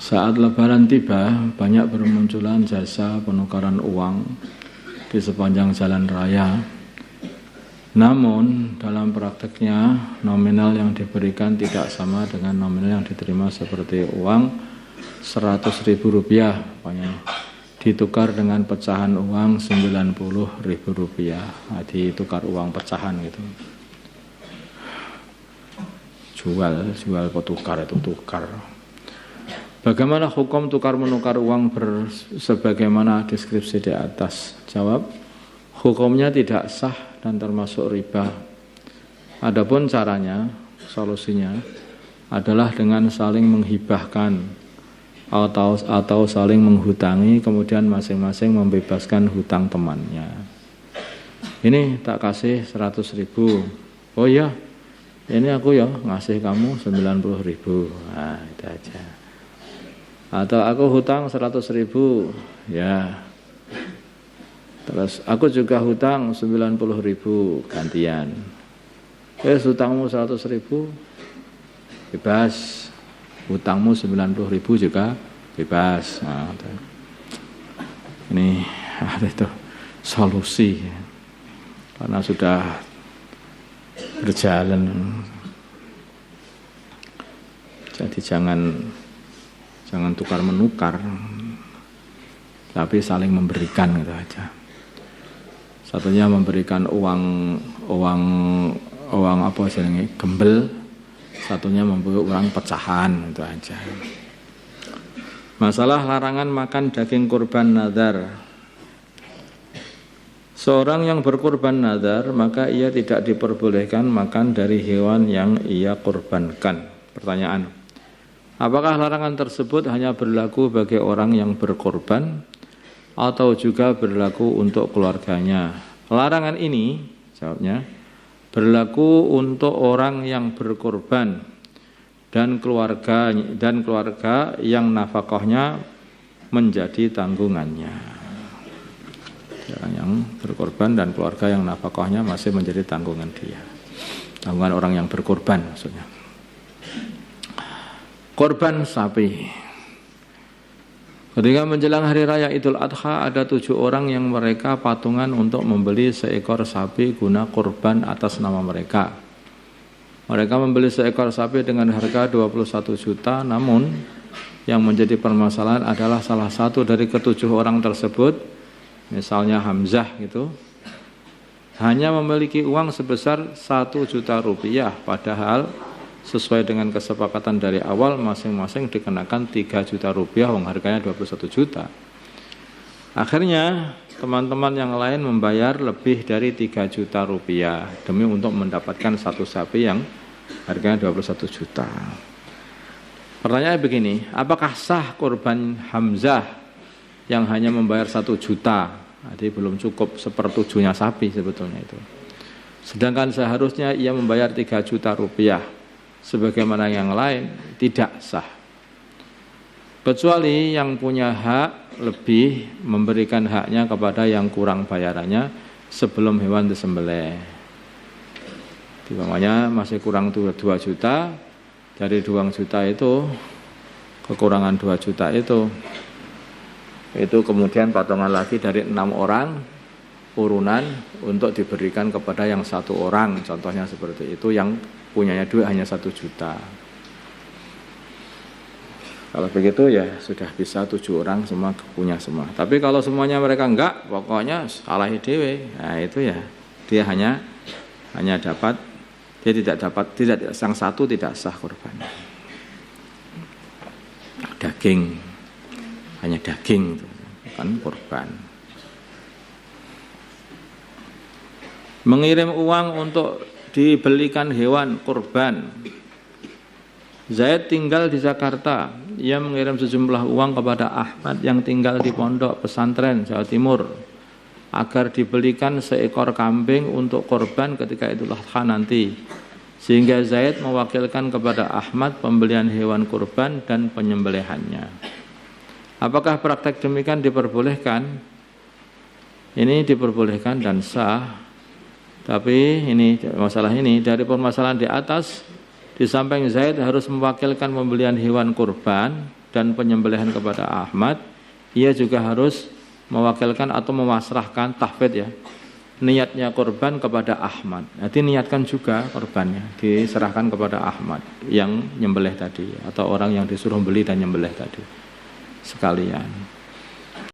Saat Lebaran tiba, banyak bermunculan jasa penukaran uang di sepanjang jalan raya. Namun, dalam prakteknya, nominal yang diberikan tidak sama dengan nominal yang diterima, seperti uang Rp100.000, ditukar dengan pecahan uang Rp90.000. Nah, ditukar uang pecahan gitu. Jual petukar itu tukar. Bagaimana hukum tukar-menukar uang sebagaimana deskripsi di atas? Jawab, hukumnya tidak sah dan termasuk riba. Adapun caranya, solusinya adalah dengan saling menghibahkan atau saling menghutangi, kemudian masing-masing membebaskan hutang temannya. Ini tak kasih 100.000. Oh iya, ini aku ya ngasih kamu 90.000. Nah, itu aja. Atau aku hutang 100.000, ya. Terus aku juga hutang 90.000 gantian. Hutangmu 100.000, bebas. Hutangmu 90.000 juga bebas. Nah, ini ada itu solusi, karena sudah berjalan. Jadi jangan tukar menukar, tapi saling memberikan gitu aja. Satunya memberikan uang apa istilahnya, gembel, satunya memberi uang pecahan, itu aja. Masalah larangan makan daging kurban nadar. Seorang yang berkurban nadar, maka ia tidak diperbolehkan makan dari hewan yang ia kurbankan. Pertanyaan, apakah larangan tersebut hanya berlaku bagi orang yang berkorban atau juga berlaku untuk keluarganya? Larangan ini, jawabnya, berlaku untuk orang yang berkorban dan keluarga yang nafkahnya menjadi tanggungannya. Orang yang berkorban dan keluarga yang nafkahnya masih menjadi tanggungan dia. Tanggungan orang yang berkorban maksudnya. Korban sapi. Ketika menjelang hari raya Idul Adha, ada 7 orang yang mereka patungan untuk membeli seekor sapi guna korban atas nama mereka. Mereka membeli seekor sapi dengan harga 21 juta, namun yang menjadi permasalahan adalah salah satu dari ke-7 orang tersebut, misalnya Hamzah gitu, hanya memiliki uang sebesar 1 juta rupiah, padahal sesuai dengan kesepakatan dari awal masing-masing dikenakan 3 juta rupiah, uang harganya 21 juta. Akhirnya teman-teman yang lain membayar lebih dari 3 juta rupiah demi untuk mendapatkan satu sapi yang harganya 21 juta. Pertanyaan begini, apakah sah korban Hamzah yang hanya membayar 1 juta? Jadi belum cukup 1/7 sapi sebetulnya itu. Sedangkan seharusnya ia membayar 3 juta rupiah. Sebagaimana yang lain, tidak sah. Kecuali yang punya hak lebih memberikan haknya kepada yang kurang bayarannya sebelum hewan disembelih. Umpamanya masih kurang 2 juta, dari 2 juta itu, kekurangan 2 juta itu kemudian patungan lagi dari 6 orang urunan untuk diberikan kepada yang 1 orang, contohnya seperti itu, yang punyanya duit hanya 1 juta. Kalau begitu ya sudah bisa 7 orang semua punya semua. Tapi kalau semuanya mereka enggak, pokoknya salah dewe. Nah itu ya dia hanya dapat, dia tidak sang satu tidak sah korban. Daging, hanya daging itu kan korban. Mengirim uang untuk dibelikan hewan kurban. Zaid tinggal di Jakarta. Ia mengirim sejumlah uang kepada Ahmad yang tinggal di Pondok Pesantren, Jawa Timur, agar dibelikan seekor kambing untuk korban ketika Idul Adha nanti. Sehingga Zaid mewakilkan kepada Ahmad pembelian hewan kurban dan penyembelihannya. Apakah praktek demikian diperbolehkan? Ini diperbolehkan dan sah. Tapi ini masalah ini dari permasalahan di atas, di samping Zaid harus mewakilkan pembelian hewan kurban, dan penyembelihan kepada Ahmad, ia juga harus mewakilkan atau memasrahkan tahfidz ya, niatnya kurban kepada Ahmad. Nanti niatkan juga kurbannya diserahkan kepada Ahmad yang nyembelih tadi atau orang yang disuruh beli dan nyembelih tadi sekalian.